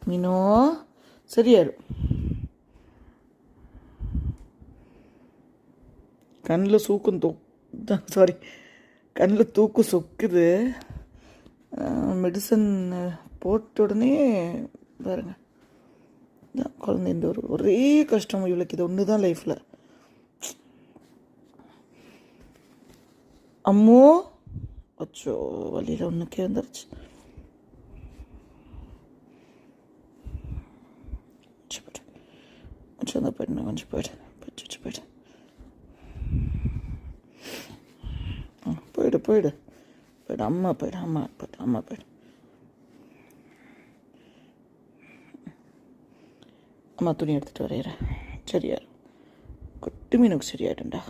மீனோ சரியாயிடும். கண்ணில் சூக்கம் சாரி, கண்ணில் தூக்கம் சொக்குது. மெடிசன் போட்ட உடனே பாருங்க, குழந்தை இந்த ஒரே கஷ்டம் இவளுக்கு. இது ஒன்று தான் லைஃப்பில். அம்மோ அச்சோ, வழியில் ஒன்றுக்கே வந்துருச்சு. கொஞ்சம் போயிடு, கொஞ்சம் போயிடு, போயிடு போயிடு போயிடு போயிடு. அம்மா போயிடு, அம்மா போயிடு, அம்மா போயிடு. அம்மா துணி எடுத்துகிட்டு வரைகிறேன். சரியா குட்டி மீனுக்கு சரியாயிடும்டா.